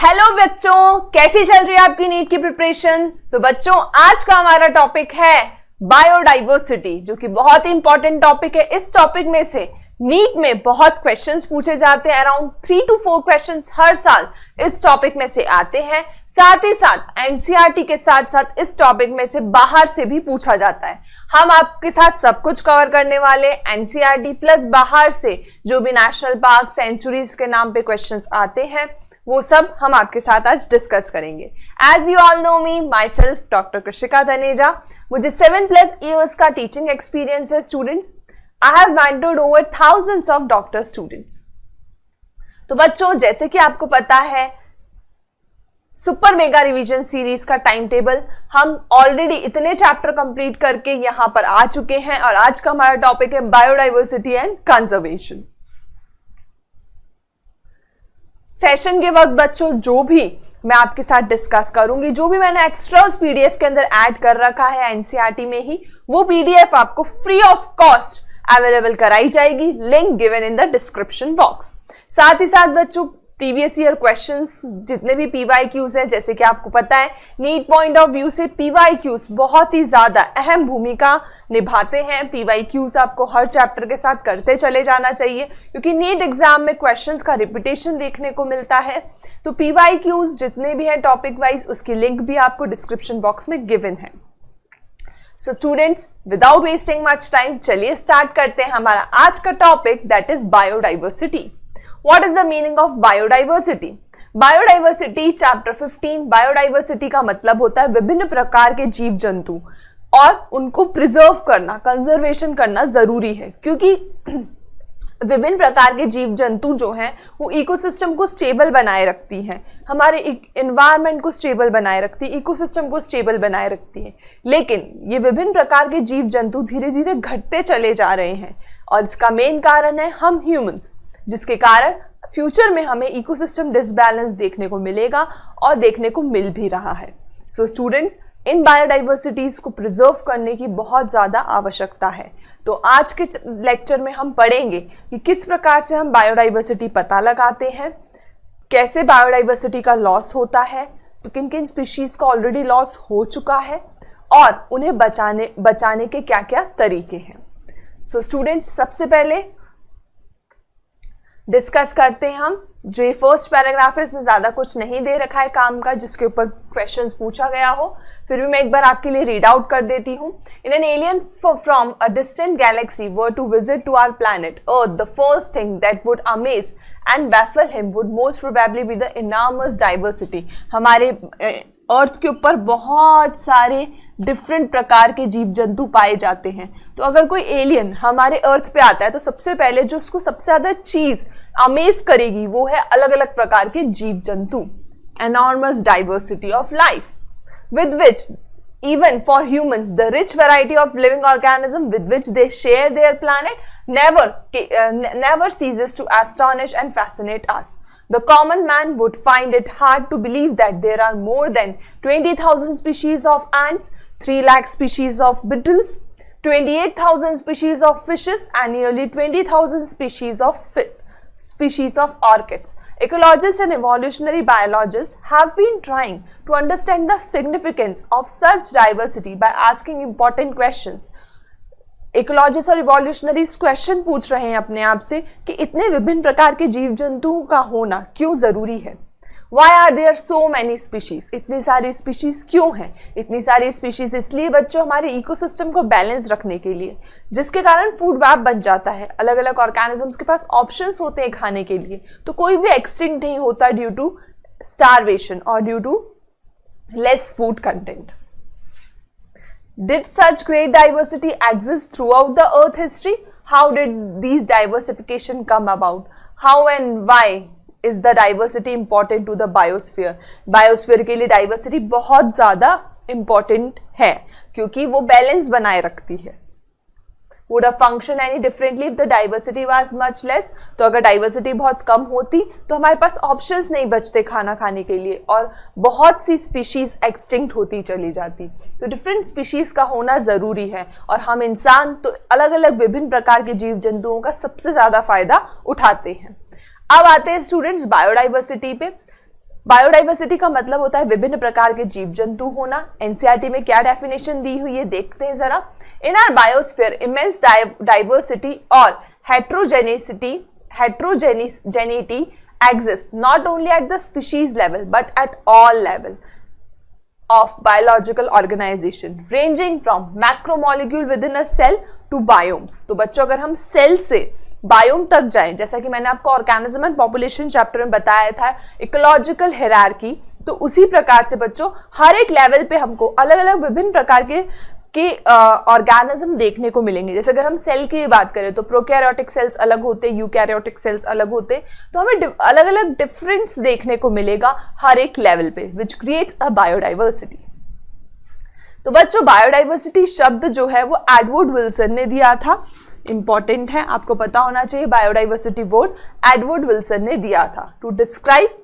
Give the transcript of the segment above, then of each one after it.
Hello बच्चों, कैसी चल रही है आपकी नीट की प्रिपरेशन। तो बच्चों, आज का हमारा टॉपिक है बायोडाइवर्सिटी, जो कि बहुत ही इंपॉर्टेंट टॉपिक है। इस टॉपिक में से नीट में बहुत क्वेश्चंस पूछे जाते हैं, अराउंड 3 to 4 क्वेश्चंस हर साल इस टॉपिक में से आते हैं। साथ ही साथ एनसीईआरटी के साथ साथ इस टॉपिक में से बाहर से भी पूछा जाता है। हम आपके साथ सब कुछ कवर करने वाले, एनसीईआरटी प्लस बाहर से जो भी नेशनल पार्क, सेंचुरीज के नाम पे क्वेश्चंस आते हैं, वो सब हम आपके साथ आज डिस्कस करेंगे। As you all know me, myself doctor Krishika Dhaneja. मुझे 7+ years का टीचिंग एक्सपीरियंस है students. I have mentored over thousands of doctor students. तो बच्चों, जैसे कि आपको पता है, सुपर मेगा रिवीजन सीरीज का टाइम टेबल हम ऑलरेडी इतने चैप्टर कंप्लीट करके यहां पर आ चुके हैं, और आज का हमारा टॉपिक है बायोडाइवर्सिटी एंड कंजर्वेशन। सेशन के वक्त बच्चों, जो भी मैं आपके साथ डिस्कस करूंगी, जो भी मैंने एक्स्ट्रास पीडीएफ के अंदर ऐड कर रखा है एनसीईआरटी में ही, वो पीडीएफ आपको फ्री ऑफ कॉस्ट अवेलेबल कराई जाएगी। Link given in the description box. साथ ही साथ बच्चों, प्रीवियस ईयर क्वेश्चंस जितने भी पीवाईक्यूज हैं, जैसे कि आपको पता है नीट पॉइंट ऑफ व्यू से पीवाईक्यूज बहुत ही ज्यादा अहम भूमिका निभाते हैं। पीवाईक्यूज आपको हर चैप्टर के साथ करते चले जाना चाहिए, क्योंकि नीट एग्जाम में क्वेश्चंस का रिपीटेशन देखने को मिलता है। तो पीवाईक्यूज जितने भी हैं टॉपिक वाइज, उसकी लिंक भी आपको डिस्क्रिप्शन बॉक्स में गिवन है। So students, without wasting much time, चलिए स्टार्ट करते हैं हमारा आज का topic, that is biodiversity. What is the meaning of biodiversity? Biodiversity chapter 15, biodiversity का मतलब होता है विभिन्न प्रकार के जीव जंतु, और उनको प्रिजर्व करना, कंजर्वेशन करना जरूरी है, क्योंकि विभिन्न प्रकार के जीव जंतु जो हैं वो इकोसिस्टम को स्टेबल बनाए रखती हैं, हमारे एनवायरनमेंट को स्टेबल बनाए रखती है, इकोसिस्टम को स्टेबल बनाए रखती है। लेकिन ये विभिन्न प्रकार के जीव जंतु धीरे धीरे घटते चले जा रहे हैं, और इसका मेन कारण है हम ह्यूमंस, जिसके कारण फ्यूचर में हमें इकोसिस्टम डिसबैलेंस देखने को मिलेगा और देखने को मिल भी रहा है। सो स्टूडेंट्स, इन बायोडाइवर्सिटीज को प्रिजर्व करने की बहुत ज्यादा आवश्यकता है। तो आज के लेक्चर में हम पढ़ेंगे कि किस प्रकार से हम बायोडाइवर्सिटी पता लगाते हैं, कैसे बायोडाइवर्सिटी का लॉस होता है, तो किन किन स्पीशीज का ऑलरेडी लॉस हो चुका है, और उन्हें बचाने के क्या क्या तरीके हैं। सो स्टूडेंट्स, सबसे पहले डिस्कस करते हैं हम जो ये फर्स्ट पैराग्राफ है, इसमें ज्यादा कुछ नहीं दे रखा है काम का जिसके ऊपर क्वेश्चंस पूछा गया हो, फिर भी मैं एक बार आपके लिए रीड आउट कर देती हूँ। In an alien from a distant galaxy were to visit to our planet earth, the first thing that would amaze and baffle him would most probably be the enormous diversity. हमारे earth के ऊपर बहुत सारे different प्रकार के जीव जंतु पाए जाते हैं। तो अगर कोई एलियन हमारे अर्थ पे आता है, तो सबसे पहले जो उसको सबसे ज्यादा चीज अमेज करेगी वो है अलग अलग प्रकार के जीव जंतु, enormous diversity of life with which even for humans the rich variety of living organism with which they share their planet never ceases to astonish and fascinate us. The common man would find it hard to believe that there are more than 20,000 species of ants, 3 lakh species of beetles, 28,000 species of fishes, and nearly 20,000 species of orchids. Ecologists and evolutionary biologists have been trying to understand the significance of such diversity by asking important questions. Ecologist और इवोल्यूशनरीज question पूछ रहे हैं अपने आप से कि इतने विभिन्न प्रकार के जीव जंतुओं का होना क्यों जरूरी है। Why are there so many species? इतनी सारी स्पीशीज क्यों हैं? इतनी सारी स्पीशीज इसलिए बच्चों हमारे इकोसिस्टम को बैलेंस रखने के लिए, जिसके कारण फूड वेब बन जाता है। अलग अलग ऑर्गेनिजम्स के पास ऑप्शंस होते हैं खाने के लिए, तो कोई भी एक्सटिंक्ट नहीं होता ड्यू टू स्टारवेशन और due to less food content. Did such great diversity exist throughout the earth history? How did these diversification come about? How and why is the diversity important to the biosphere? Biosphere के लिए diversity बहुत ज्यादा important है, क्योंकि वो balance बनाए रखती है। Would have functioned any differently if the diversity was much less? तो अगर डाइवर्सिटी बहुत कम होती तो हमारे पास ऑप्शंस नहीं बचते खाना खाने के लिए, और बहुत सी स्पीशीज एक्सटिंक्ट होती चली जाती। तो डिफरेंट स्पीशीज का होना जरूरी है, और हम इंसान तो अलग अलग विभिन्न प्रकार के जीव जंतुओं का सबसे ज्यादा फायदा उठाते हैं। अब आते हैं स्टूडेंट्स बायोडाइवर्सिटी पे। बायोडाइवर्सिटी का मतलब होता है विभिन्न प्रकार के जीव जंतु होना। एनसीईआरटी में क्या डेफिनेशन दी हुई है देखते हैं जरा। In our biosphere immense diversity और heterogeneity exists not only at the species level but at all level of biological organization ranging from macromolecule within a cell to biomes। तो बच्चों अगर हम सेल से बायोम तक जाएं, जैसा कि मैंने आपको ऑर्गेनिज्म एंड पॉपुलेशन चैप्टर में बताया था इकोलॉजिकल हायरार्की, तो उसी प्रकार से बच्चों हर एक लेवल पे हमको अलग अलग विभिन्न प्रकार के ऑर्गेनिज्म देखने को मिलेंगे। जैसे अगर हम सेल की बात करें तो प्रोकैरियोटिक सेल्स अलग होते, यूकैरियोटिक सेल्स अलग होते, तो हमें अलग अलग डिफरेंस देखने को मिलेगा हर एक लेवल पे, विच क्रिएट्स अ बायोडाइवर्सिटी। तो बच्चों बायोडाइवर्सिटी शब्द जो है वो एडवर्ड विल्सन ने दिया था, इंपॉर्टेंट है, आपको पता होना चाहिए। बायोडाइवर्सिटी वर्ड एडवर्ड विल्सन ने दिया था to describe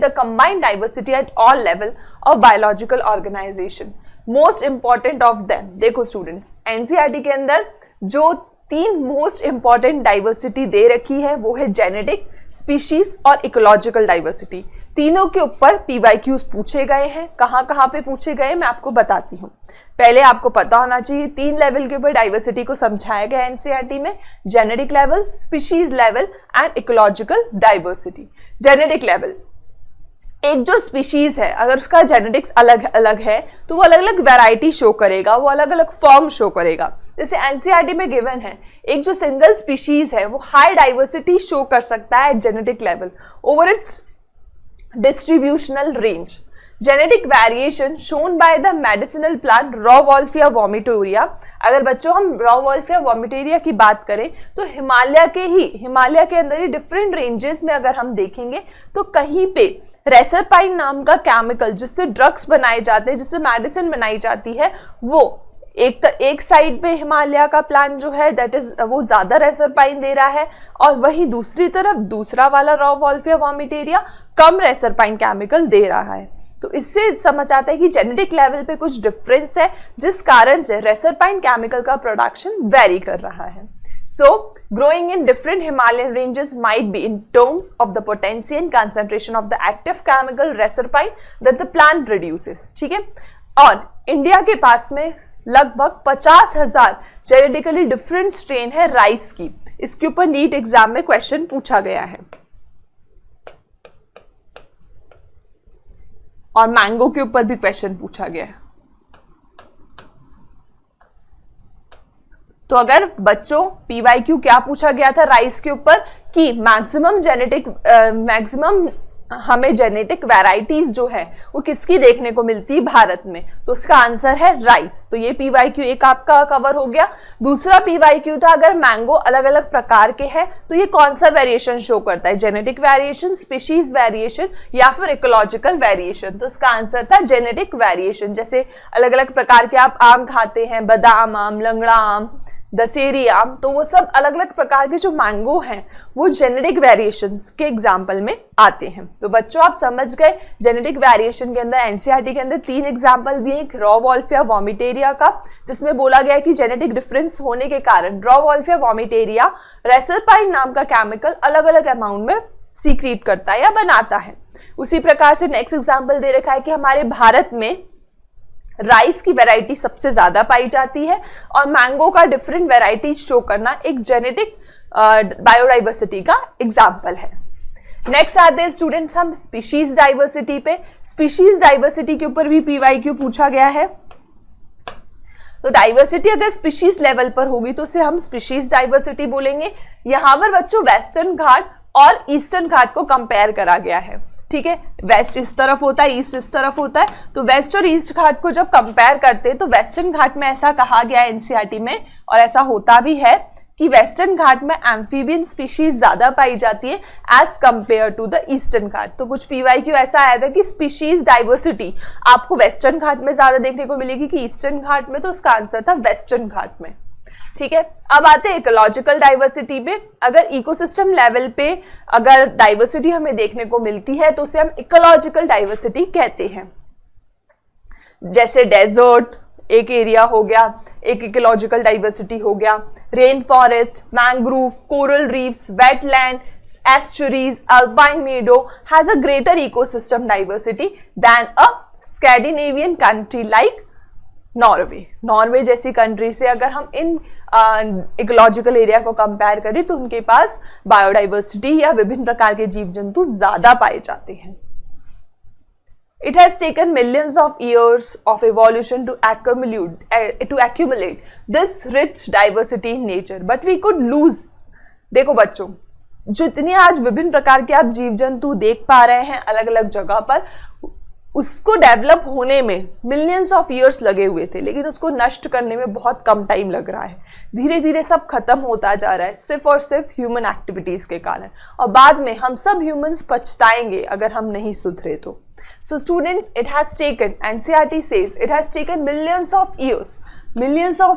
the combined diversity at all level of biological organisation. Most important of them, देखो स्टूडेंट्स, एनसीईआरटी के अंदर जो 3 मोस्ट इंपॉर्टेंट डाइवर्सिटी दे रखी है वो है जेनेटिक, स्पीशीज और इकोलॉजिकल डाइवर्सिटी। तीनों के ऊपर पीवाईक्यूज पूछे गए हैं। कहां पे पूछे गए मैं आपको बताती हूँ। पहले आपको पता होना चाहिए 3 लेवल के ऊपर डाइवर्सिटी को समझाया गया एनसीईआरटी में, genetic level, species level and ecological diversity. Genetic level, एक जो स्पीशीज है अगर उसका जेनेटिक्स अलग अलग है तो वो अलग अलग वैरायटी शो करेगा, वो अलग अलग फॉर्म शो करेगा। जैसे एनसीईआरटी में गिवन है एक जो सिंगल स्पीशीज है वो हाई डाइवर्सिटी शो कर सकता है at genetic level over its distributional range. Genetic variation shown by the medicinal plant Rauvolfia vomitoria. अगर बच्चों हम रॉवॉल्फिया वॉमिटोरिया की बात करें तो हिमालय के अंदर ही डिफरेंट रेंजेस में अगर हम देखेंगे तो कहीं पे रेसरपाइन नाम का केमिकल जिससे ड्रग्स बनाए जाते हैं, जिससे मेडिसिन बनाई जाती है, वो एक साइड पे हिमालय का प्लांट जो है दैट इज वो ज्यादा रेसरपाइन दे रहा है और वहीं दूसरी तरफ दूसरा वाला रॉवॉल्फिया वॉमिटोरिया कम रेसरपाइन केमिकल दे रहा है। तो इससे समझ आता है कि जेनेटिक लेवल पे कुछ डिफरेंस है जिस कारण से रेसरपाइन केमिकल का प्रोडक्शन वेरी कर रहा है। So, growing in different Himalayan ranges might be in terms of the potency and concentration of the active chemical reserpine that the plant produces। ठीक है, और इंडिया के पास में लगभग 50,000 जेनेटिकली डिफरेंट स्ट्रेन है राइस की। इसके ऊपर नीट एग्जाम में क्वेश्चन पूछा गया है। और मैंगो के ऊपर भी क्वेश्चन पूछा गया है। तो अगर बच्चों पीवाईक्यू क्या पूछा गया था राइस के ऊपर कि मैक्सिमम हमें जेनेटिक वैरायटीज जो है वो किसकी देखने को मिलती है भारत में, तो उसका आंसर है राइस। तो ये पीवाईक्यू एक आपका कवर हो गया। दूसरा पीवाईक्यू था अगर मैंगो अलग अलग प्रकार के हैं तो ये कौन सा वेरिएशन शो करता है, जेनेटिक वेरिएशन, स्पीशीज वेरिएशन या फिर इकोलॉजिकल वेरिएशन। तो इसका आंसर था जेनेटिक वेरिएशन। जैसे अलग अलग प्रकार के आप आम खाते हैं, बादाम आम, लंगड़ा आम, दशहरी आम, तो वो सब अलग अलग प्रकार के जो मैंगो हैं वो जेनेटिक वेरिएशंस के एग्जाम्पल में आते हैं। तो बच्चों आप समझ गए जेनेटिक वेरिएशन के अंदर एनसीईआरटी के अंदर 3 एग्जाम्पल दिए। एक रॉवॉल्फिया वॉमिटोरिया का जिसमें बोला गया है कि जेनेटिक डिफरेंस होने के कारण रॉवॉल्फिया वॉमिटोरिया रेसरपाइन नाम का केमिकल अलग अलग अमाउंट में सीक्रेट करता है या बनाता है। उसी प्रकार से नेक्स्ट एग्जाम्पल दे रखा है कि हमारे भारत में राइस की वैरायटी सबसे ज्यादा पाई जाती है और मैंगो का डिफरेंट वैरायटी शो करना एक जेनेटिक बायोडाइवर्सिटी का एग्जाम्पल है। नेक्स्ट आते हैं स्टूडेंट्स हम स्पीशीज डाइवर्सिटी पे। स्पीशीज डाइवर्सिटी के ऊपर भी पीवाईक्यू पूछा गया है। तो डाइवर्सिटी अगर स्पीशीज लेवल पर होगी तो उसे हम स्पीशीज डाइवर्सिटी बोलेंगे। यहां पर बच्चों वेस्टर्न घाट और ईस्टर्न घाट को कंपेयर करा गया है। ठीक है, वेस्ट इस तरफ होता है, ईस्ट इस तरफ होता है, तो वेस्ट और ईस्ट घाट को जब कंपेयर करते हैं तो वेस्टर्न घाट में ऐसा कहा गया है एनसीईआरटी में और ऐसा होता भी है कि वेस्टर्न घाट में एम्फीबियन स्पीशीज ज्यादा पाई जाती है as compare to the Eastern Ghat. तो कुछ पीवाईक्यू ऐसा आया था कि स्पीशीज डाइवर्सिटी आपको वेस्टर्न घाट में ज्यादा देखने को मिलेगी कि ईस्टर्न घाट में, तो उसका आंसर था वेस्टर्न घाट में। ठीक है, अब आते हैं इकोलॉजिकल डाइवर्सिटी पे। अगर इकोसिस्टम लेवल पे अगर डाइवर्सिटी हमें देखने को मिलती है तो उसे हम इकोलॉजिकल डाइवर्सिटी कहते हैं। जैसे डेजर्ट एक एरिया हो गया, एक इकोलॉजिकल डाइवर्सिटी हो गया, rain forest, mangrove, coral reefs, wetland, estuaries, alpine meadow has a greater ecosystem diversity than a Scandinavian country like Norway. Norway जैसी कंट्री से अगर हम इन इकोलॉजिकल एरिया को कंपेयर करें तो उनके पास बायोडाइवर्सिटी या विभिन्न प्रकार के जीव जंतु ज्यादा पाए जाते हैं। It has taken millions of years of evolution to accumulate this rich diversity in nature, but we could lose। देखो बच्चों, जितनी आज विभिन्न प्रकार के आप जीव जंतु देख पा रहे हैं अलग अलग जगह पर, उसको डेवलप होने में मिलियंस ऑफ इयर्स लगे हुए थे, लेकिन उसको नष्ट करने में बहुत कम टाइम लग रहा है। धीरे धीरे सब खत्म होता जा रहा है सिर्फ और सिर्फ ह्यूमन एक्टिविटीज के कारण, और बाद में हम सब ह्यूमंस पछताएंगे अगर हम नहीं सुधरे तो। So students, it has taken, NCERT says, it has taken millions of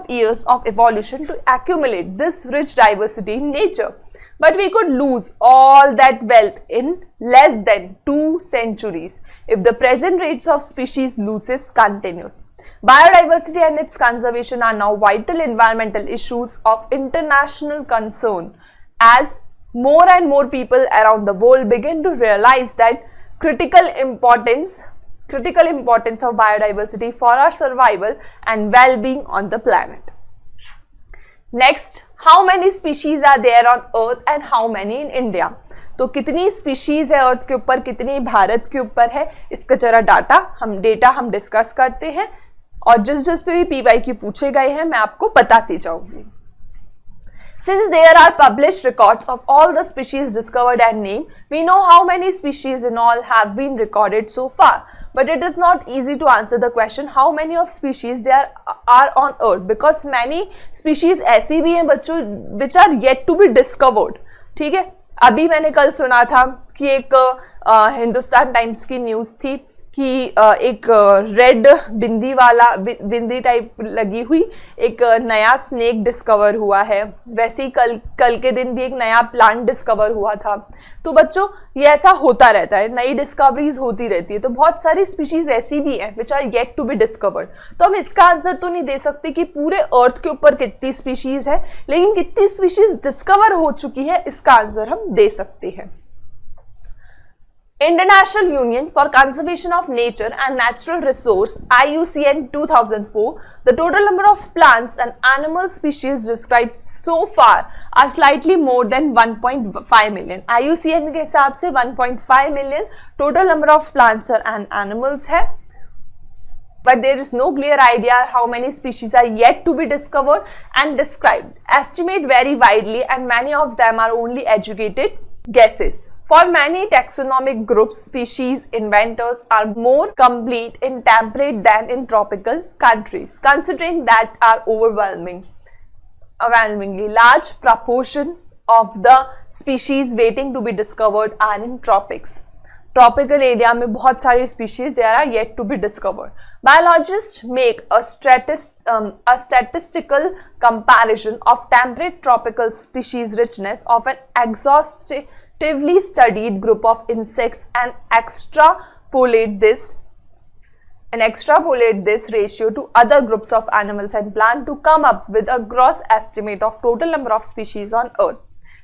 years of evolution to accumulate this rich diversity in nature. But we could lose all that wealth in less than 2 centuries if the present rates of species losses continues. Biodiversity and its conservation are now vital environmental issues of international concern as more and more people around the world begin to realize that critical importance of biodiversity for our survival and well-being on the planet. Next, how many species are there on earth and how many in India? तो कितनी species है अर्थ के ऊपर, कितनी भारत के ऊपर है, इसका जरा डेटा हम डिस्कस करते हैं, और जिस पे भी PYQ पूछे गए हैं मैं आपको बताती जाऊंगी। Since there are published records of all the species discovered and named, we know how many species in all have been recorded so far. But it is not easy to answer the question how many of species there are on earth, because many species ऐसी भी हैं बच्चों which are yet to be discovered। ठीक है, अभी मैंने कल सुना था कि एक हिंदुस्तान टाइम्स की न्यूज़ थी कि एक रेड बिंदी टाइप लगी हुई एक नया स्नेक डिस्कवर हुआ है। वैसे ही कल के दिन भी एक नया प्लांट डिस्कवर हुआ था। तो बच्चों ये ऐसा होता रहता है, नई डिस्कवरीज होती रहती है। तो बहुत सारी स्पीशीज ऐसी भी हैं which are yet to be discovered. तो हम इसका आंसर तो नहीं दे सकते कि पूरे अर्थ के ऊपर कितनी स्पीशीज है, लेकिन कितनी स्पीशीज डिस्कवर हो चुकी है इसका आंसर हम दे सकते हैं। International Union for Conservation of Nature and Natural Resource IUCN 2004, the total number of plants and animal species described so far are slightly more than 1.5 million. IUCN के हिसाब से 1.5 million total number of plants and animals है, but there is no clear idea how many species are yet to be discovered and described. Estimate vary widely and many of them are only educated guesses. For many taxonomic groups, species inventors are more complete in temperate than in tropical countries, considering that are overwhelmingly large proportion of the species waiting to be discovered are in tropics. Tropical area में बहुत सारी species there are yet to be discovered. Biologists make a statistical comparison of temperate tropical species richness of an exhaustively studied group of insects and extrapolate this ratio to other groups of animals and plants to come up with a gross estimate of total number of species on earth.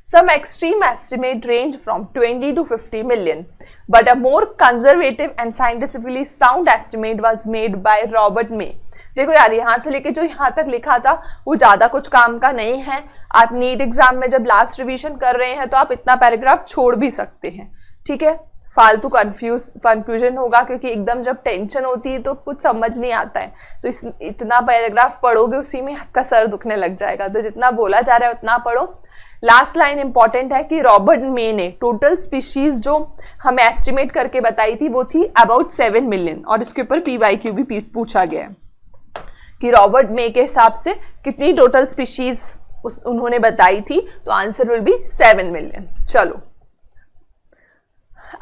Some extreme estimates range from 20 to 50 million, but a more conservative and scientifically sound estimate was made by Robert May. देखो यार, यहाँ से लेके जो यहाँ तक लिखा था वो ज्यादा कुछ काम का नहीं है। आप नीट एग्जाम में जब लास्ट रिवीजन कर रहे हैं तो आप इतना पैराग्राफ छोड़ भी सकते हैं, ठीक है। फालतू कंफ्यूजन होगा, क्योंकि एकदम जब टेंशन होती है तो कुछ समझ नहीं आता है, तो इतना पैराग्राफ पढ़ोगे उसी में आपका सर दुखने लग जाएगा। तो जितना बोला जा रहा है उतना पढ़ो। लास्ट लाइन इंपॉर्टेंट है कि रॉबर्ट मे ने टोटल स्पीशीज जो हमें एस्टिमेट करके बताई थी वो थी अबाउट 7 मिलियन, और इसके ऊपर PYQ भी पूछा गया है कि रॉबर्ट मे के हिसाब से कितनी टोटल स्पीशीज उन्होंने बताई थी, तो आंसर विल बी 7 मिलियन। चलो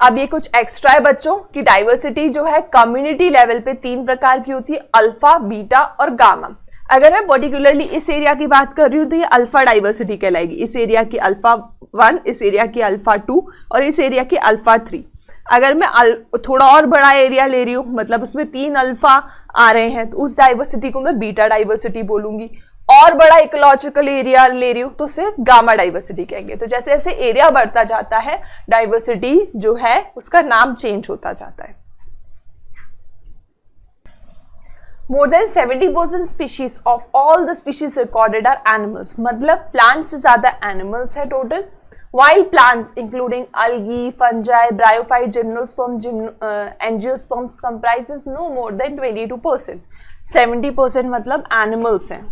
अब ये कुछ एक्स्ट्रा है बच्चों कि डाइवर्सिटी जो है कम्युनिटी लेवल पे 3 प्रकार की होती है, अल्फा, बीटा और गामा। अगर मैं पर्टिकुलरली इस एरिया की बात कर रही हूँ तो ये अल्फा डाइवर्सिटी कहलाएगी। इस एरिया की अल्फा 1, इस एरिया की अल्फा 2 और इस एरिया की अल्फा 3। अगर मैं थोड़ा और बड़ा एरिया ले रही हूँ, मतलब उसमें 3 अल्फा आ रहे हैं, तो उस डाइवर्सिटी को मैं बीटा डाइवर्सिटी बोलूंगी। और बड़ा इकोलॉजिकल एरिया ले रही हूं तो सिर्फ गामा डाइवर्सिटी कहेंगे। तो जैसे जैसे एरिया बढ़ता जाता है डाइवर्सिटी जो है उसका नाम चेंज होता जाता है। More than 70% species of all the species recorded are animals, मतलब प्लांट से ज्यादा एनिमल्स है total, while plants including algae, fungi, bryophyte, gymnosperm, angiosperms comprises no more than 22%. 70% मतलब एनिमल्स हैं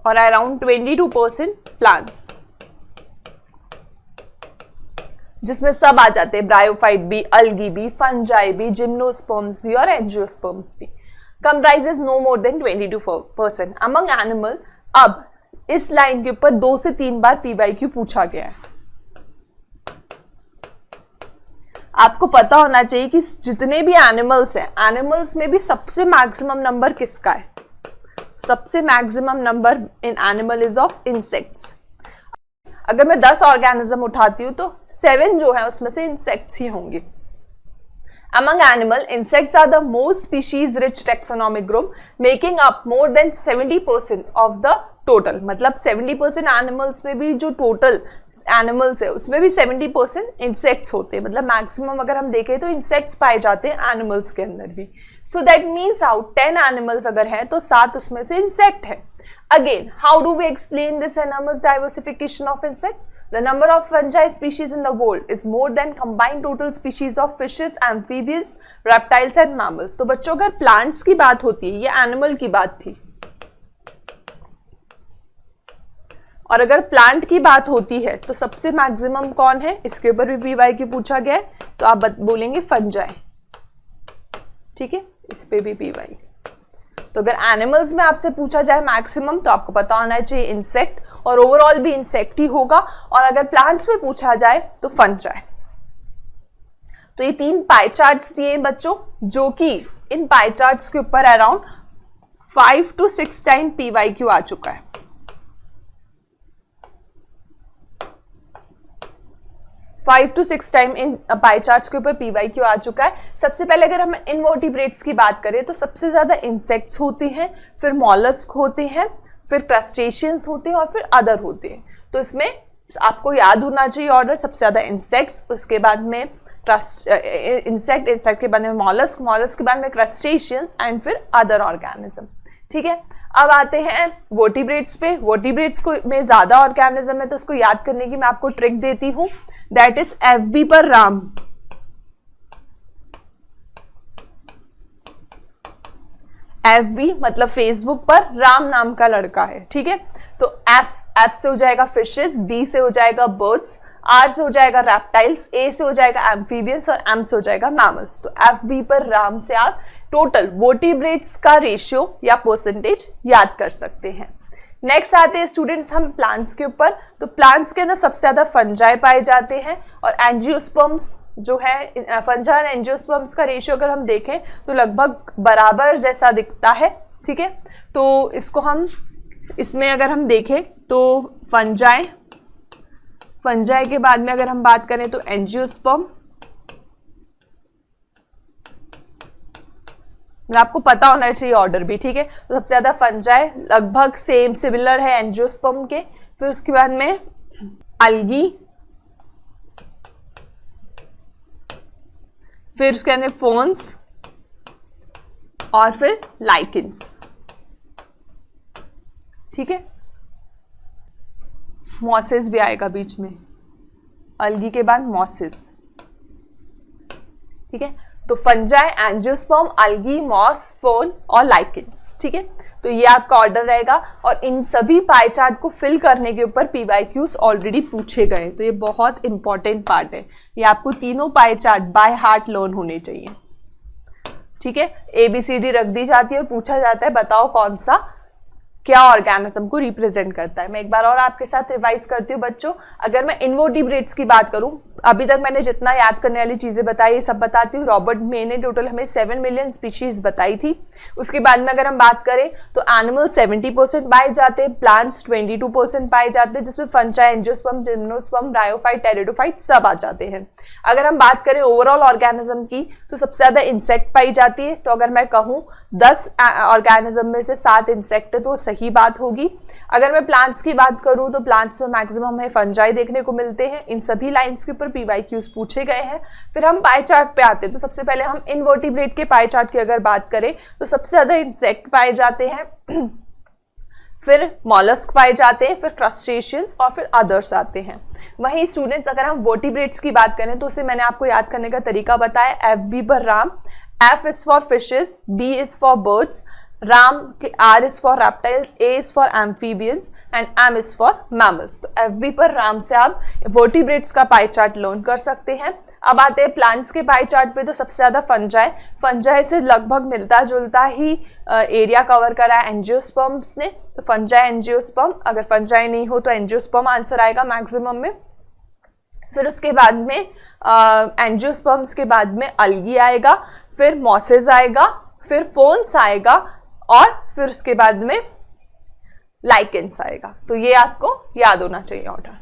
और अराउंड 22% प्लांट्स, जिसमें सब आ जाते हैं, ब्रायोफाइट भी, अलगी भी, फंजाई भी, जिम्नोस्पर्म्स भी और एंजियोस्पर्म्स भी। Comprises no more than 22% among animal. अब इस लाइन के ऊपर 2 से 3 बार पीवाईक्यू पूछा गया है। आपको पता होना चाहिए कि जितने भी एनिमल्स हैं, एनिमल्स में भी सबसे मैक्सिमम नंबर किसका है? सबसे maximum number in animal is of insects. अगर मैं 10 ऑर्गेनिज्म उठाती हूं तो 7 जो है उसमें से इंसेक्ट्स ही होंगे। Among animal, insects are the most species-rich taxonomic group, making up more than 70% of the total. मतलब 70% एनिमल्स में भी जो टोटल एनिमल्स है उसमें भी 70% इंसेक्ट्स होते हैं। मतलब मैक्सिमम अगर हम देखें तो इंसेक्ट्स पाए जाते हैं एनिमल्स के अंदर भी। So that means out 10 animals अगर है तो 7 उसमें से इंसेक्ट है। Again, how do we explain this enormous diversification of insect? The number of fungi species in the world is more than combined total species of fishes, amphibians, reptiles and mammals. तो बच्चों अगर plants की बात होती है, ये animal की बात थी, और अगर प्लांट की बात होती है तो सबसे मैक्सिमम कौन है? इसके ऊपर भी पीवाईक्यू पूछा गया है तो आप बोलेंगे फंजाई। ठीक है, इस पे भी पीवाई। तो अगर एनिमल्स में आपसे पूछा जाए मैक्सिमम तो आपको पता होना चाहिए इंसेक्ट, और ओवरऑल भी इंसेक्ट ही होगा। और अगर प्लांट्स में पूछा जाए तो फंजाई। तो ये 3 पाई चार्ट्स दिए बच्चों, जो कि इन पाई चार्ट्स के ऊपर अराउंड 5 to 6 टाइम पीवाईक्यू आ चुका है। 5 to 6 time in pie charts के ऊपर पीवाईक्यू आ चुका है। सबसे पहले अगर हम इनवर्टिब्रेट्स की बात करें तो सबसे ज्यादा इंसेक्ट्स होते हैं, फिर मॉलस्क होते हैं, फिर क्रस्टेशियंस होते हैं और फिर अदर होते हैं। तो इसमें आपको याद होना चाहिए ऑर्डर, सबसे ज्यादा इंसेक्ट्स, उसके बाद में इंसेक्ट के बाद में मॉलस्क, मॉलस्क के बाद में क्रस्टेशियंस एंड फिर अदर ऑर्गेनिज्म। ठीक है, अब आते हैं वर्टिब्रेट्स पे। वर्टिब्रेट्स को में ज्यादा ऑर्गेनिज्म है तो उसको याद करने की मैं आपको ट्रिक देती हूँ, दैट इज FB पर राम। FB मतलब फेसबुक पर राम नाम का लड़का है। ठीक है, तो F से हो जाएगा फिशेस, B से हो जाएगा बर्ड्स, R से हो जाएगा रेप्टाइल्स, A से हो जाएगा एम्फीबियंस और M से हो जाएगा मैमल्स। तो FB पर राम से आप टोटल वर्टिब्रेट्स का रेशियो या परसेंटेज याद कर सकते हैं। नेक्स्ट आते हैं स्टूडेंट्स हम प्लांट्स के ऊपर। तो प्लांट्स के अंदर सबसे ज्यादा फंजाई पाए जाते हैं और एंजियोस्पर्म्स जो है, फंजा और एंजियोस्पर्म्स का रेशियो अगर हम देखें तो लगभग बराबर जैसा दिखता है। ठीक है, तो इसको हम इसमें अगर हम देखें तो फंजाई के बाद में अगर हम बात करें तो एंजियोस्पर्म, आपको पता होना चाहिए ऑर्डर भी। ठीक है, तो सबसे ज्यादा फंजाई लगभग सेम सिमिलर है एंजियोस्पर्म के, फिर उसके बाद में अलगी, फिर उसके अंदर फोन्स और फिर लाइकेंस। ठीक है, मॉसेस भी आएगा बीच में, अलगी के बाद मॉसेस। ठीक है, तो फंजाई, एंजियोस्पर्म, अलगी, मॉस, फोन और लाइकेंस। ठीक है, तो ये आपका ऑर्डर रहेगा और इन सभी पाई चार्ट को फिल करने के ऊपर पीवाईक्यूज ऑलरेडी पूछे गए, तो ये बहुत इंपॉर्टेंट पार्ट है। ये आपको तीनों pie chart by heart learn होने चाहिए। ठीक है, ABCD रख दी जाती है और पूछा जाता है बताओ कौन सा क्या ऑर्गेनिज्म को रिप्रेजेंट करता है। मैं एक बार और आपके साथ रिवाइज करती हूँ बच्चों। अगर मैं इनवर्टिब्रेट्स की बात करूं, अभी तक मैंने जितना याद करने वाली चीजें बताई ये सब बताती हूँ। रॉबर्ट मे ने टोटल हमें 7 मिलियन स्पीशीज बताई थी। उसके बाद में अगर हम बात करें तो एनिमल 70% पाए जाते हैं, प्लांट्स 22% पाए जाते हैं, जिसमें फंजा, एंजियोस्पर्म, जिम्नोस्पर्म, ब्रायोफाइट, टेरिडोफाइट सब आ जाते हैं। अगर हम बात करें ओवरऑल ऑर्गेनिज्म की तो सबसे ज्यादा इंसेक्ट पाई जाती है। तो अगर मैं कहूँ 10 ऑर्गेनिज्म में से 7 इंसेक्ट है तो सही बात होगी। अगर मैं प्लांट्स की बात करूं तो प्लांट्स में मैक्सिमम हमें फंजाई देखने को मिलते हैं। इन सभी लाइंस के ऊपर पीवाईक्यूज पूछे गए हैं। फिर हम पाई चार्ट पे आते हैं तो सबसे पहले हम इनवर्टिब्रेट के पाई चार्ट की अगर बात करें तो सबसे ज्यादा इंसेक्ट पाए जाते हैं, फिर मॉलस्क पाए जाते हैं, फिर क्रस्टेशियंस और फिर अदर्स आते हैं। वहीं स्टूडेंट्स अगर हम वर्टिब्रेट्स की बात करें तो उसे मैंने आपको याद करने का तरीका बताया। FB पर Ram, F is for fishes, B is for birds, Ram के R is for reptiles, A is for amphibians and M is for mammals। तो FB पर राम से आप वर्टिब्रेट्स का पाई चार्ट लर्न कर सकते हैं। अब आते हैं प्लांट्स के पाई चार्ट पे तो सबसे ज्यादा फंजाई से लगभग मिलता जुलता ही एरिया कवर करा है एंजियोस्पर्म्स ने। तो फंजाई, एंजियोस्पर्म, अगर फंजाई नहीं हो तो एंजियोस्पर्म आंसर आएगा मैक्सिमम में। फिर उसके बाद में एंजियोस्पर्म्स के बाद में अलगी आएगा, फिर मॉसेस आएगा, फिर फोन्स आएगा और फिर उसके बाद में लाइकेंस आएगा। तो ये आपको याद होना चाहिए order.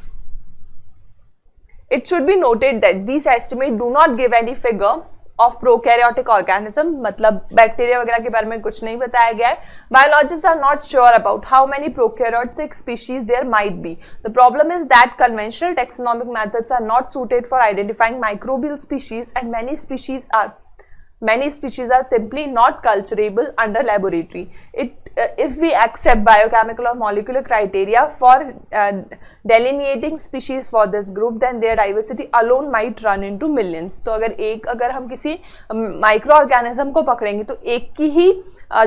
It should be noted that these estimates do not give any figure of prokaryotic organism, मतलब बैक्टीरिया वगैरह के बारे में कुछ नहीं बताया गया है। Biologists are not sure about how many prokaryotic species there might be. The problem is that conventional taxonomic methods are not suited for identifying microbial species and many species are simply not culturable under laboratory. If we accept biochemical or molecular criteria for delineating species for this group, then their diversity alone might run into millions. तो अगर हम किसी micro organism को पकड़ेंगे तो एक की ही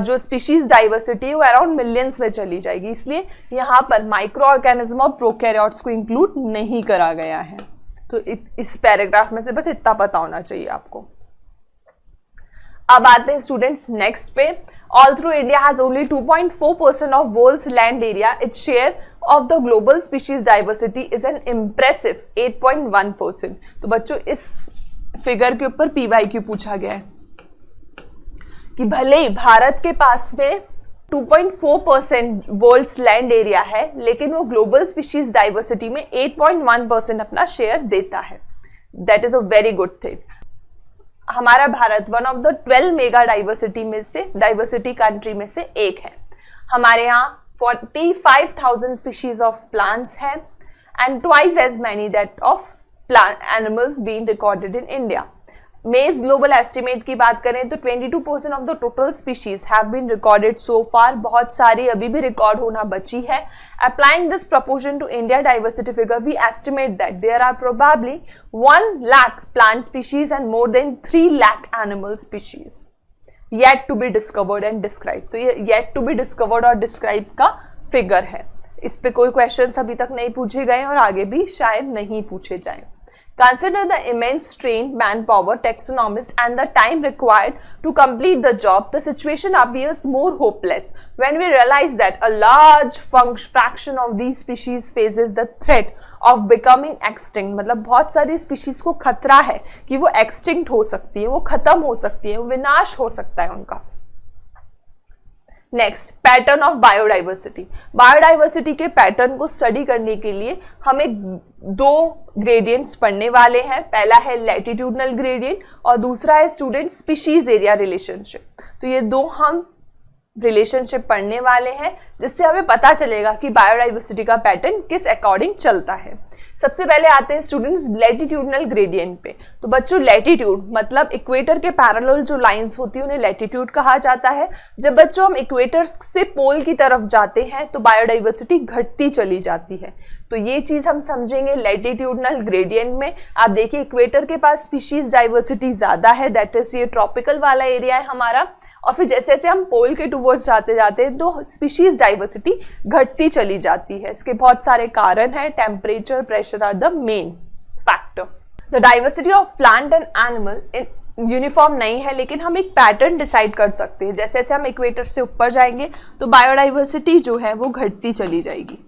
जो स्पीशीज डाइवर्सिटी है वो अराउंड मिलियंस में चली जाएगी। इसलिए यहाँ पर माइक्रो ऑर्गेनिज्म और प्रोकैरियोट्स को इंक्लूड नहीं करा गया है। तो इस पैराग्राफ में से बस इतना पता होना चाहिए आपको। अब आते हैं स्टूडेंट्स नेक्स्ट पे। Although India has only 2.4% of world's land area, its share of the global species diversity is an impressive 8.1%। तो बच्चों इस फिगर के ऊपर PYQ पूछा गया है कि भले ही भारत के पास में 2.4% वर्ल्ड्स लैंड एरिया है लेकिन वो ग्लोबल स्पीशीज डाइवर्सिटी में 8.1% अपना शेयर देता है। That is a very good thing. हमारा Bharat one of the 12 mega diversity country में से एक है। हमारे यहाँ 45,000 स्पीशीज ऑफ प्लांट्स हैं and twice as many that of animals being recorded in India. May's global estimate की बात करें तो 22% of the total species have been recorded so far. बहुत सारी अभी भी रिकॉर्ड होना बची है। Applying this proportion to India diversity figure, we estimate that there are probably 1 lakh plant species and more than 3 lakh animal species yet to be discovered and described। तो ये yet to be discovered और described का figure है। इस पे कोई questions अभी तक नहीं पूछे गए और आगे भी शायद नहीं पूछे जाएं। Consider the immense strained manpower, taxonomists, and the time required to complete the job. The situation appears more hopeless when we realize that a large fraction of these species faces the threat of becoming extinct। मतलब बहुत सारी species को खतरा है कि वो extinct हो सकती है, वो खत्म हो सकती है, विनाश हो सकता है उनका। Next, pattern of biodiversity. Biodiversity के पैटर्न को स्टडी करने के लिए हम एक 2 ग्रेडियंट्स पढ़ने वाले हैं। पहला है लैटिट्यूडनल ग्रेडियंट और दूसरा है स्टूडेंट स्पीशीज एरिया रिलेशनशिप। तो ये 2 हम रिलेशनशिप पढ़ने वाले हैं जिससे हमें पता चलेगा कि बायोडाइवर्सिटी का पैटर्न किस अकॉर्डिंग चलता है। सबसे पहले आते हैं स्टूडेंट्स लैटिट्यूडनल ग्रेडियंट पे। तो बच्चों लैटिट्यूड मतलब इक्वेटर के पैरेलल जो लाइंस होती है उन्हें लैटिट्यूड कहा जाता है। जब बच्चों हम इक्वेटर से पोल की तरफ जाते हैं तो बायोडाइवर्सिटी घटती चली जाती है। तो ये चीज हम समझेंगे लैटिट्यूडनल ग्रेडियंट में। आप देखिए इक्वेटर के पास स्पीशीज डाइवर्सिटी ज्यादा है, दैट इज ये ट्रॉपिकल वाला एरिया है हमारा। और फिर जैसे जैसे हम पोल के टुवर्ड्स जाते जाते तो स्पीशीज डाइवर्सिटी घटती चली जाती है। इसके बहुत सारे कारण हैं। Temperature, pressure are the main factor. The diversity of plant and animal uniform नहीं है लेकिन हम एक पैटर्न डिसाइड कर सकते हैं। जैसे जैसे हम इक्वेटर से ऊपर जाएंगे तो बायोडाइवर्सिटी जो है वो घटती चली जाएगी।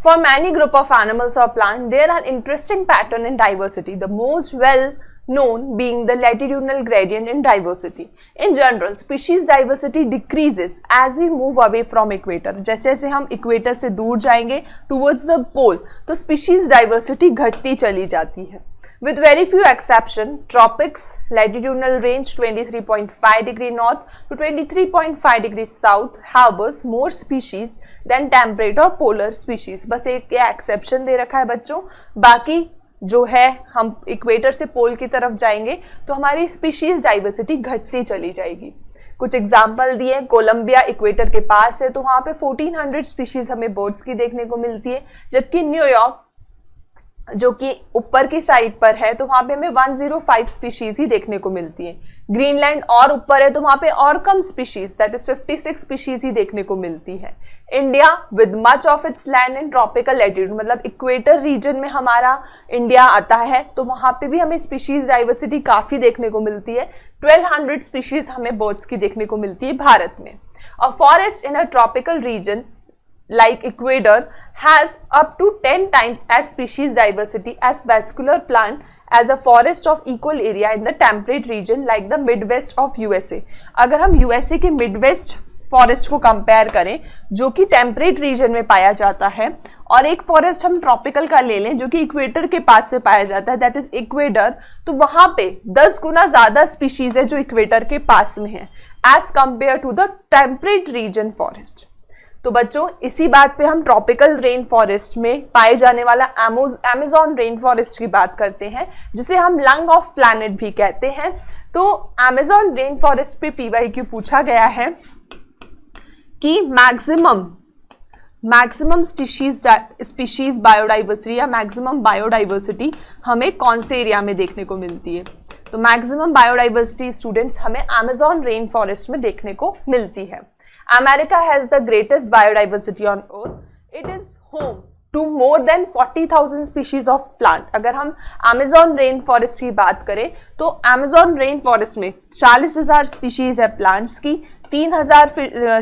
For many group of animals or plants, there are interesting pattern in diversity. The most well known being the latitudinal gradient in diversity. In general, species diversity decreases as we move away from equator. जैसे जैसे हम equator से दूर जाएंगे towards the pole, तो species diversity घटती चली जाती है. With very few exception, tropics latitudinal range 23.5 degree north to 23.5 degree south harbors more species than temperate or polar species. बस एक एक्सेप्शन दे रखा है बच्चों, बाकी जो है हम इक्वेटर से पोल की तरफ जाएंगे तो हमारी स्पीशीज डाइवर्सिटी घटती चली जाएगी. कुछ एग्जाम्पल दिए, कोलंबिया इक्वेटर के पास है तो वहां पे 1400 स्पीशीज हमें बर्ड्स की देखने को मिलती है, जबकि न्यूयॉर्क जो कि ऊपर की साइड पर है तो वहां पे हमें 105 स्पीशीज ही देखने को मिलती है. ग्रीनलैंड और ऊपर है तो वहां पे और कम स्पीशीज, दैट इज 56 स्पीशीज ही देखने को मिलती है. India with much of its land in tropical latitude, मतलब इक्वेटर रीजन में हमारा इंडिया आता है तो वहां पे भी हमें स्पीशीज डाइवर्सिटी काफी देखने को मिलती है. 1200 स्पीशीज हमें बर्ड्स की देखने को मिलती है भारत में. A forest in a tropical region like Ecuador has up to 10 times as species diversity as vascular plant as a forest of equal area in the temperate region like the Midwest of USA. अगर हम USA के Midwest forest को compare करें जो कि temperate region में पाया जाता है, और एक फॉरेस्ट हम ट्रॉपिकल का ले लें जो कि इक्वेटर के पास से पाया जाता है, दैट इज इक्वेडर, तो वहां पे 10 गुना ज्यादा स्पीशीज है जो इक्वेटर के पास में है as compare to the temperate region forest. तो बच्चों इसी बात पे हम ट्रॉपिकल रेन फॉरेस्ट में पाए जाने वाला अमेज़न रेन फॉरेस्ट की बात करते हैं, जिसे हम लंग ऑफ प्लैनेट भी कहते हैं. तो अमेज़न रेन फॉरेस्ट पे PYQ पूछा गया है कि मैक्सिमम स्पीशीज बायोडाइवर्सिटी या मैक्सिमम बायोडाइवर्सिटी हमें कौन से एरिया में देखने को मिलती है. तो मैक्सिमम बायोडाइवर्सिटी स्टूडेंट्स हमें अमेज़न रेन फॉरेस्ट में देखने को मिलती है. America has the greatest biodiversity on earth. It is home to more than 40,000 species of plant. अगर हम Amazon रेन फॉरेस्ट की बात करें तो Amazon रेन फॉरेस्ट में 40,000 स्पीशीज है प्लांट्स की, 3,000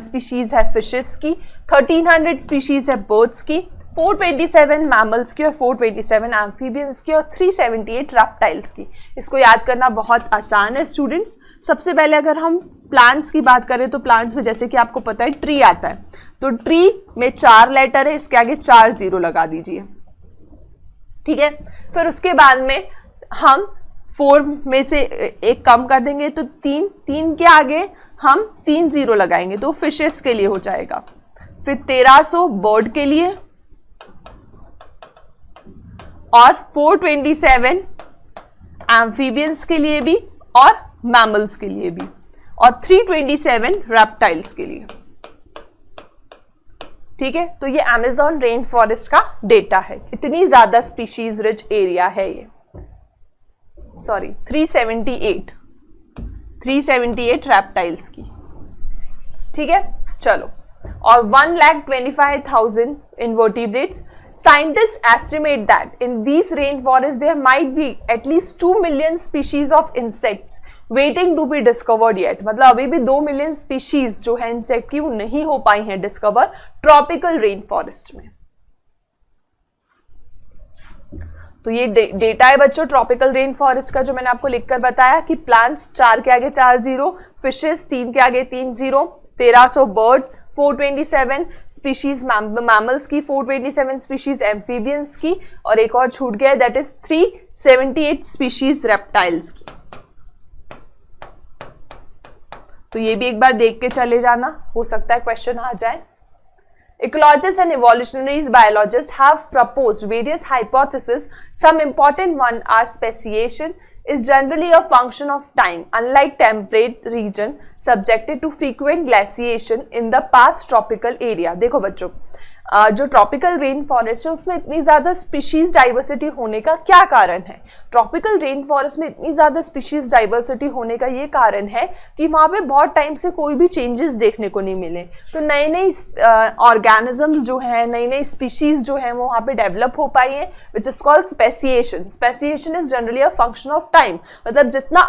स्पीशीज है फिशेस की, 1300 स्पीशीज है बर्ड्स की, 427 मैमल्स की और 427 एम्फीबियंस की और 378 रेप्टाइल्स की. इसको याद करना बहुत आसान है स्टूडेंट्स. सबसे पहले अगर हम प्लांट्स की बात करें तो प्लांट्स में जैसे कि आपको पता है ट्री आता है, तो ट्री में 4 लेटर है, इसके आगे 4 जीरो लगा दीजिए, ठीक है. फिर उसके बाद में हम 4 में से एक कम कर देंगे तो 3 के आगे हम 3 जीरो लगाएंगे तो फिशेस के लिए हो जाएगा. फिर 1300 बर्ड के लिए और 427 एम्फीबियंस के लिए भी और मैमल्स के लिए भी और 327 रेप्टाइल्स के लिए, ठीक है. तो ये अमेज़न रेन फॉरेस्ट का डेटा है. इतनी ज्यादा स्पीशीज रिच एरिया है ये. सॉरी 378 रेप्टाइल्स की, ठीक है. चलो, और 1,25,000 invertebrates. Scientists estimate that in these rainforests there might be at least 2 million species of insects waiting to be discovered yet. मतलब अभी भी 2 मिलियन स्पीशीज जो है इंसेक्ट की वो नहीं हो पाई हैं डिस्कवर ट्रॉपिकल रेन फॉरेस्ट में. तो ये डेटा है बच्चों ट्रॉपिकल रेन फॉरेस्ट का जो मैंने आपको लिखकर बताया कि प्लांट्स 4 के आगे 4 जीरो, फिशेस 3 के आगे 3 जीरो, 1300 बर्ड्स, 427 स्पीशीज मैमल्स की, 427 स्पीशीज एम्फीबियंस की और एक और छूट गया दैट इज 378 स्पीशीज रेप्टाइल्स की. तो ये भी एक बार देख के चले जाना, हो सकता है क्वेश्चन आ जाए. Ecologists and evolutionary biologists have proposed various hypotheses. Some important ones are speciation is generally a function of time, unlike temperate region subjected to frequent glaciation in the past tropical area. देखो बच्चों, जो tropical rain forest है उसमें इतनी ज्यादा species diversity होने का क्या कारण है? ट्रॉपिकल रेन फॉरेस्ट में इतनी ज्यादा स्पीशीज डाइवर्सिटी होने का ये कारण है कि वहां पे बहुत टाइम से कोई भी चेंजेस देखने को नहीं मिले, तो नए नए ऑर्गेनिजम्स जो हैं, नई नई स्पीशीज जो हैं वो वहां पे डेवलप हो पाई है, which is called speciation. Speciation is generally a function of time, मतलब जितना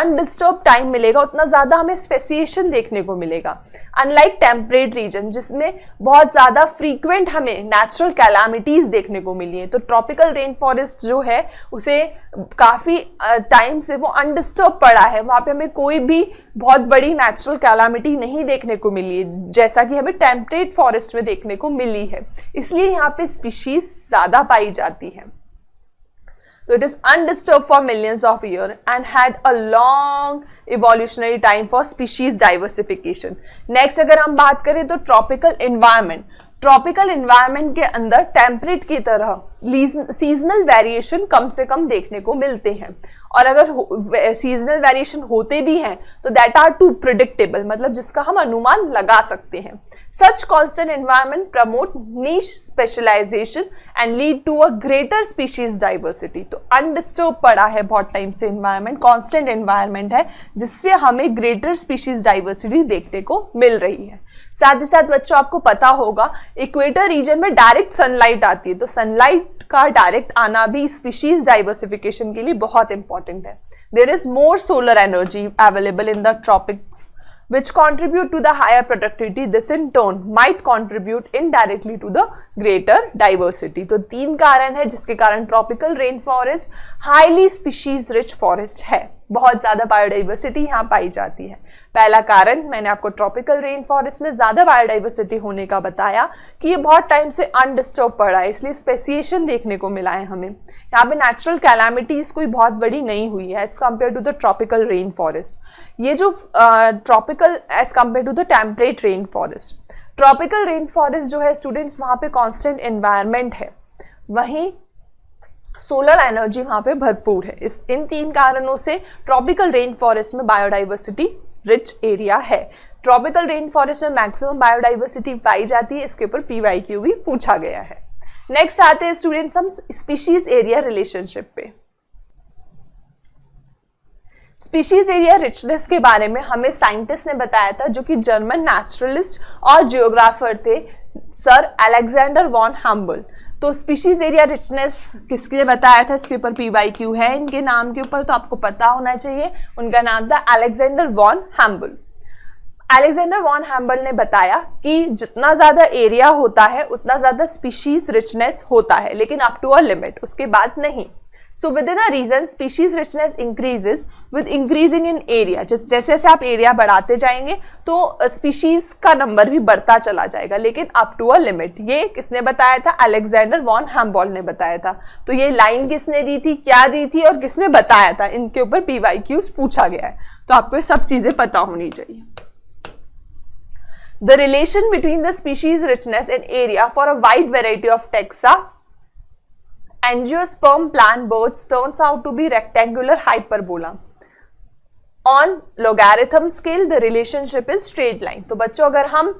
अनडिस्टर्ब टाइम मिलेगा उतना ज्यादा हमें स्पेसिएशन देखने को मिलेगा. अनलाइक टेम्परेट रीजन जिसमें बहुत ज्यादा फ्रीक्वेंट फ्रीक्वेंट हमें नेचुरल कैलामिटीज देखने को मिली है। तो ट्रॉपिकल रेन फॉरेस्ट जो है उसे काफी टाइम से वो अनडिस्टर्ब पड़ा है, वहां पे हमें कोई भी बहुत बड़ी नेचुरल कैलामिटी नहीं देखने को मिली है, जैसा कि हमें टेम्परेट फॉरेस्ट में देखने को मिली है। इसलिए यहाँ पे स्पीशीज ज्यादा पाई जाती है। So it is undisturbed for millions of years and had a long evolutionary time for species diversification. Next अगर हम बात करें तो tropical environment. ट्रॉपिकल एनवायरनमेंट के अंदर टेम्परेट की तरह सीजनल वेरिएशन कम से कम देखने को मिलते हैं, और अगर सीजनल वेरिएशन होते भी हैं तो दैट आर टू प्रिडिक्टेबल, मतलब जिसका हम अनुमान लगा सकते हैं। Such constant environment promote niche specialisation and lead to a greater species diversity. तो अनडिस्टर्ब पड़ा है बहुत टाइम से एनवायरनमेंट, कांस्टेंट एनवायरनमेंट है, जिससे हमें ग्रेटर स्पीशीज डाइवर्सिटी देखने को मिल रही है। साथ ही साथ बच्चों आपको पता होगा इक्वेटर रीजन में डायरेक्ट सनलाइट आती है, तो सनलाइट का डायरेक्ट आना भी स्पीशीज डाइवर्सिफिकेशन के लिए बहुत इंपॉर्टेंट है। There is more solar energy available in the tropics which contribute to the higher productivity. This in turn might contribute indirectly to the greater diversity. तो 3 कारण है जिसके कारण tropical rain forest highly species rich forest है, बहुत ज्यादा biodiversity यहाँ पाई जाती है। पहला कारण मैंने आपको ट्रॉपिकल रेन फॉरेस्ट में ज्यादा बायोडाइवर्सिटी होने का बताया कि ये बहुत टाइम से अनडिस्टर्ब पड़ा है, इसलिए स्पेसिएशन देखने को मिला है हमें। यहाँ पे नेचुरल कैलामिटीज कोई बहुत बड़ी नहीं हुई है as compare to the tropical rain forest. ये जो tropical as compare to the temperate rain forest, tropical rain forest जो है स्टूडेंट्स वहां पे कांस्टेंट एनवायरनमेंट है, वहीं सोलर एनर्जी वहां पे भरपूर है। इन 3 कारणों से ट्रॉपिकल रेन फॉरेस्ट में बायोडाइवर्सिटी रिच एरिया है। ट्रॉपिकल रेन फॉरेस्ट में मैक्सिमम बायोडाइवर्सिटी पाई जाती है, इसके ऊपर PYQ भी पूछा गया है। नेक्स्ट आते हैं स्टूडेंट्स हम स्पीशीज एरिया रिलेशनशिप पे। स्पीशीज एरिया रिचनेस के बारे में हमें साइंटिस्ट ने बताया था, जो कि जर्मन नेचुरलिस्ट और जियोग्राफर थे सर अलेक्जेंडर वॉन हम्बल। तो स्पीशीज एरिया रिचनेस किसके बताया था, इसके ऊपर PYQ है इनके नाम के ऊपर, तो आपको पता होना चाहिए। उनका नाम था Alexander von Humboldt. Alexander von Humboldt ने बताया कि जितना ज्यादा एरिया होता है उतना ज्यादा स्पीशीज रिचनेस होता है, लेकिन अप टू अ लिमिट, उसके बाद नहीं। So within a region, species richness increases with increasing in area. जैसे जैसे आप एरिया बढ़ाते जाएंगे तो स्पीशीज का नंबर भी बढ़ता चला जाएगा, लेकिन अप टू अ लिमिट। ये किसने बताया था, अलेक्जेंडर वॉन हम्बोल्ट ने बताया था। तो ये लाइन किसने दी थी, क्या दी थी और किसने बताया था, इनके ऊपर PYQs पूछा गया है, तो आपको ये सब चीजें पता होनी चाहिए। The relation between the species richness and area for a wide variety of taxa angiosperm plant birds turns out to be rectangular hyperbola. On logarithm scale the relationship is straight line. तो बच्चों अगर हम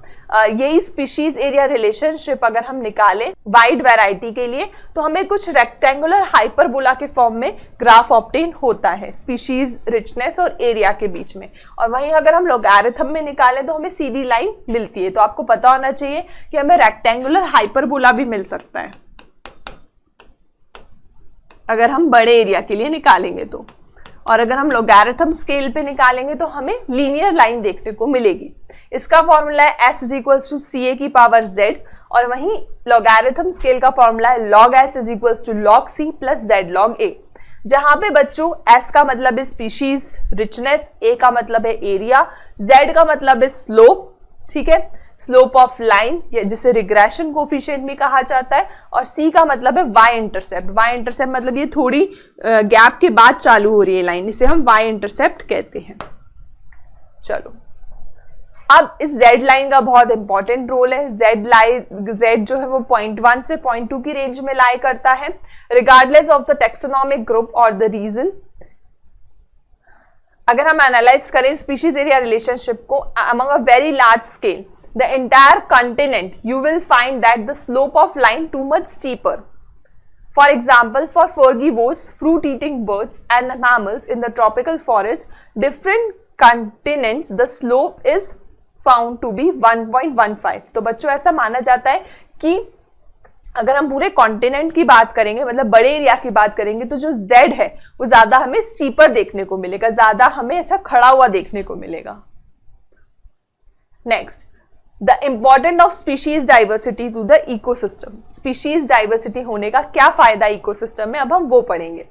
यही species area relationship अगर हम निकालें wide variety के लिए, तो हमें कुछ रेक्टेंगुलर हाइपरबोला के फॉर्म में ग्राफ ऑब्टेन होता है स्पीशीज रिचनेस और एरिया के बीच में। और वहीं अगर हम लोगारिथम में निकालें तो हमें सीधी लाइन मिलती है। तो आपको पता होना चाहिए कि हमें रेक्टेंगुलर हाइपरबोला भी मिल सकता है अगर हम बड़े एरिया के लिए निकालेंगे तो, और अगर हम लोगारिथम स्केल पे निकालेंगे तो हमें लीनियर लाइन देखने को मिलेगी। इसका फॉर्मूला है s = CA की पावर z, और वहीं लोगारिथम स्केल का फॉर्मूला है log s = log c + z log a, जहां पे बच्चों s का मतलब है स्पीशीज रिचनेस, a का मतलब है एरिया, z का मतलब है स्लोप, ठीक है, स्लोप ऑफ लाइन जिसे रिग्रेशन कोफिशिएंट भी कहा जाता है, और c का मतलब है y इंटरसेप्ट। y इंटरसेप्ट मतलब ये थोड़ी गैप के बाद चालू हो रही है लाइन, इसे हम y इंटरसेप्ट कहते हैं। चलो अब इस z लाइन का बहुत इंपॉर्टेंट रोल है। z जो है वो 0.1 से 0.2 की रेंज में लाई करता है, regardless of the taxonomic group और द रीजन। अगर हम एनालाइज करें स्पीशीज एरिया रिलेशनशिप को among a very large scale, the entire continent, you will find that the slope of line too much steeper. For example, for frugivores, fruit-eating birds and mammals in the tropical forest, different continents, the slope is found to be 1.15. तो बच्चों ऐसा माना जाता है कि अगर हम पूरे कॉन्टिनेंट की बात करेंगे, मतलब बड़े एरिया की बात करेंगे, तो जो Z है वो ज्यादा हमें स्टीपर देखने को मिलेगा, ज्यादा हमें ऐसा खड़ा हुआ देखने को मिलेगा। Next, the important of species diversity to the ecosystem. Species diversity होने का क्या फायदा इकोसिस्टम में, अब हम वो पढ़ेंगे।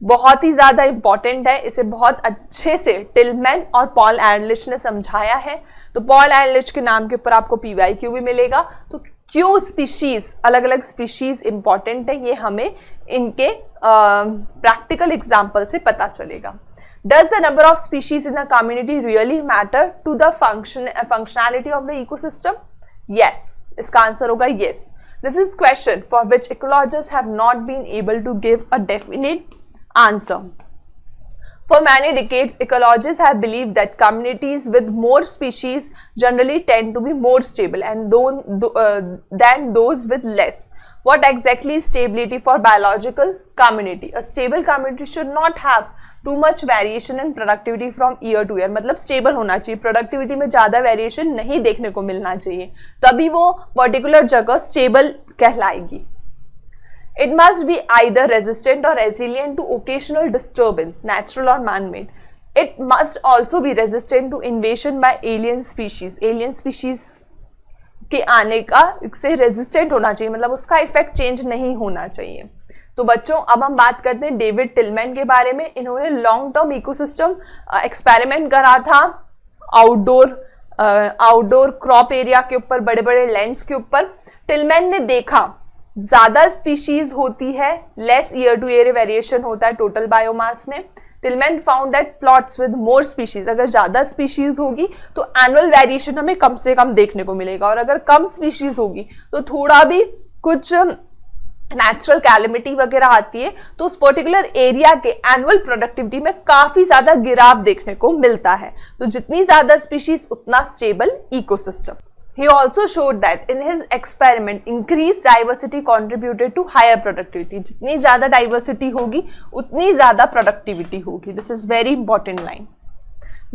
बहुत ही ज्यादा इंपॉर्टेंट है, इसे बहुत अच्छे से टिलमैन और पॉल एरलिच ने समझाया है। तो पॉल एरलिच के नाम के ऊपर आपको PYQ भी मिलेगा। तो क्यों स्पीशीज, अलग अलग स्पीशीज इंपॉर्टेंट है, ये हमें इनके प्रैक्टिकल एग्जाम्पल से पता चलेगा। Does the number of species in the community really matter to the functionality of the ecosystem? Yes. इसका आंसर होगा yes. This is question for which ecologists have not been able to give a definite answer. For many decades, ecologists have believed that communities with more species generally tend to be more stable and than those with less. What exactly is stability for biological community? A stable community should not have too much variation in productivity from year to year. मतलब stable होना चाहिए, productivity में ज्यादा variation नहीं देखने को मिलना चाहिए, तभी वो पर्टिकुलर जगह स्टेबल कहलाएगी। It must be either resistant or resilient to occasional disturbance, natural or man-made. It must also be resistant to invasion by alien species. Alien species के आने का इससे रेजिस्टेंट होना चाहिए, मतलब उसका इफेक्ट चेंज नहीं होना चाहिए। तो बच्चों अब हम बात करते हैं डेविड टिलमैन के बारे में। इन्होंने लॉन्ग टर्म इकोसिस्टम एक्सपेरिमेंट करा था आउटडोर क्रॉप एरिया के ऊपर, बड़े बड़े लैंड्स के ऊपर। टिलमैन ने देखा ज्यादा स्पीशीज होती है, less year to year variation होता है टोटल बायोमास में। Tilman found that plots with more species, अगर ज्यादा स्पीशीज होगी तो एनुअल वेरिएशन हमें कम से कम देखने को मिलेगा, और अगर कम स्पीशीज होगी तो थोड़ा भी कुछ नेचुरल कैलेमिटी वगैरह आती है तो उस पर्टिकुलर एरिया के एनुअल प्रोडक्टिविटी में काफी ज्यादा गिराव देखने को मिलता है। तो जितनी ज्यादा स्पीशीज उतना stable ecosystem. He also showed that in his experiment increased diversity contributed to higher productivity. जितनी ज्यादा डाइवर्सिटी होगी उतनी ज्यादा प्रोडक्टिविटी होगी। This is very important line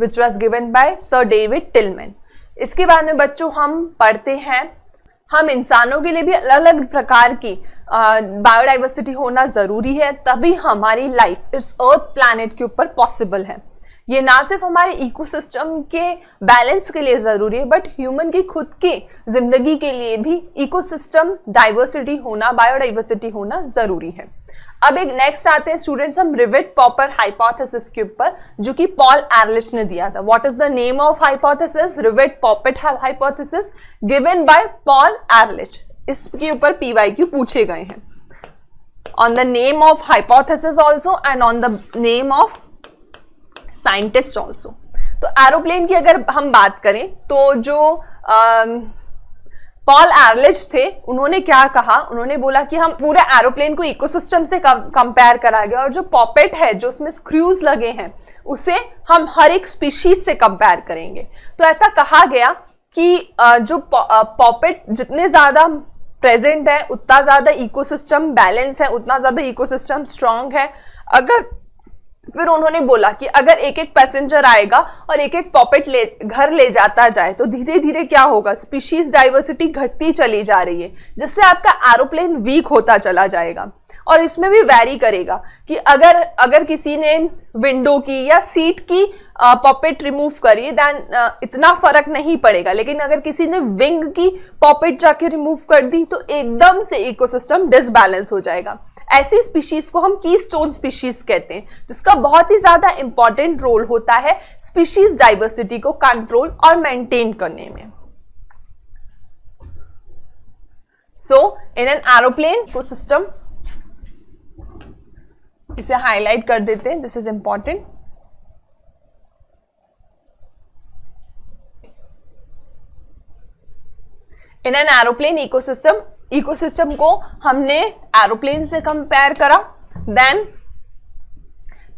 which was given by Sir David Tillman. इसके बाद में बच्चों हम पढ़ते हैं, हम इंसानों के लिए भी अलग अलग प्रकार की बायोडाइवर्सिटी होना जरूरी है, तभी हमारी लाइफ इस अर्थ प्लैनेट के ऊपर पॉसिबल है। ये ना सिर्फ हमारे इकोसिस्टम के बैलेंस के लिए जरूरी है, बट ह्यूमन की खुद की जिंदगी के लिए भी इकोसिस्टम डाइवर्सिटी होना, बायोडाइवर्सिटी होना जरूरी है। अब एक नेक्स्ट आते हैं स्टूडेंट्स हम रिवेट पॉपर हाइपोथेसिस के ऊपर, जो कि पॉल एरलिच ने दिया था। What is the name of hypothesis? Rivet popper hypothesis given by Paul Ehrlich. इसके ऊपर PYQ पूछे गए हैं on the name of hypothesis also and on the name of scientist also. तो एरोप्लेन की अगर हम बात करें तो जो पॉल एरलिच थे उन्होंने क्या कहा, उन्होंने बोला कि हम पूरे एरोप्लेन को इकोसिस्टम से कंपेयर कराएंगे, और जो पॉपेट है जो उसमें स्क्रूज लगे हैं उसे हम हर एक स्पीशीज से कंपेयर करेंगे। तो ऐसा कहा गया कि जो पॉपेट जितने ज्यादा प्रेजेंट है उतना ज्यादा इकोसिस्टम बैलेंस है, उतना ज्यादा इकोसिस्टम स्ट्रांग है। अगर फिर उन्होंने बोला कि अगर एक एक पैसेंजर आएगा और एक एक पॉपेट घर ले जाता जाए तो धीरे धीरे क्या होगा, स्पीशीज डाइवर्सिटी घटती चली जा रही है, जिससे आपका एरोप्लेन वीक होता चला जाएगा। और इसमें भी वैरी करेगा कि अगर किसी ने विंडो की या सीट की पॉपेट रिमूव करी देन इतना फर्क नहीं पड़ेगा, लेकिन अगर किसी ने विंग की पॉपेट जाके रिमूव कर दी तो एकदम से इकोसिस्टम डिसबैलेंस हो जाएगा। ऐसी स्पीशीज को हम कीस्टोन स्पीशीज कहते हैं, जिसका बहुत ही ज्यादा इंपॉर्टेंट रोल होता है स्पीशीज डाइवर्सिटी को कंट्रोल और मेंटेन करने में। सो इन एन एरोप्लेन इकोसिस्टम, इसे हाईलाइट कर देते हैं, this is important. In an aeroplane ecosystem को हमने एरोप्लेन से कंपेयर करा, देन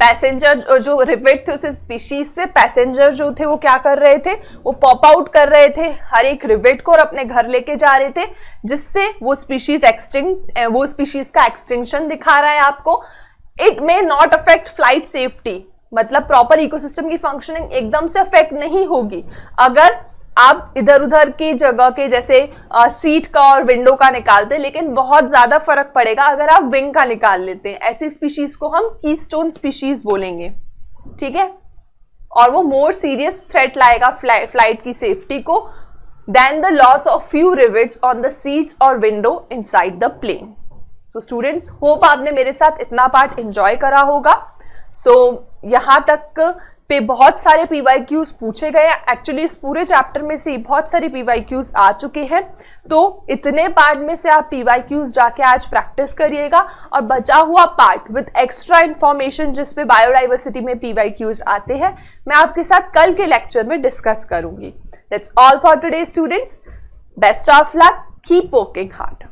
पैसेंजर जो रिवेट थे उस स्पीशीज से पैसेंजर जो थे वो क्या कर रहे थे, वो पॉप आउट कर रहे थे हर एक रिवेट को और अपने घर लेके जा रहे थे, जिससे वो स्पीशीज का एक्सटिंक्शन दिखा रहा है आपको। It may not affect flight safety, मतलब प्रॉपर इकोसिस्टम की फंक्शनिंग एकदम से अफेक्ट नहीं होगी अगर आप इधर उधर की जगह के जैसे सीट का और विंडो का निकालते, लेकिन बहुत ज्यादा फर्क पड़ेगा अगर आप विंग का निकाल लेते हैं। ऐसी स्पीशीज को हम कीस्टोन स्पीशीज बोलेंगे, ठीक है। और वो मोर सीरियस थ्रेट लाएगा फ्लाइट की सेफ्टी को then the loss of few rivets on the seats और window inside the plane. So students, hope आपने मेरे साथ इतना पार्ट एंजॉय करा होगा। सो यहाँ तक पे बहुत सारे PYQs पूछे गए। एक्चुअली इस पूरे चैप्टर में से बहुत सारे PYQs आ चुके हैं, तो इतने पार्ट में से आप PYQs जाके आज प्रैक्टिस करिएगा और बचा हुआ पार्ट विद एक्स्ट्रा इंफॉर्मेशन जिस पे बायोडाइवर्सिटी में PYQs आते हैं, मैं आपके साथ कल के लेक्चर में डिस्कस करूंगी। That's all for today students. Best of luck, keep working hard.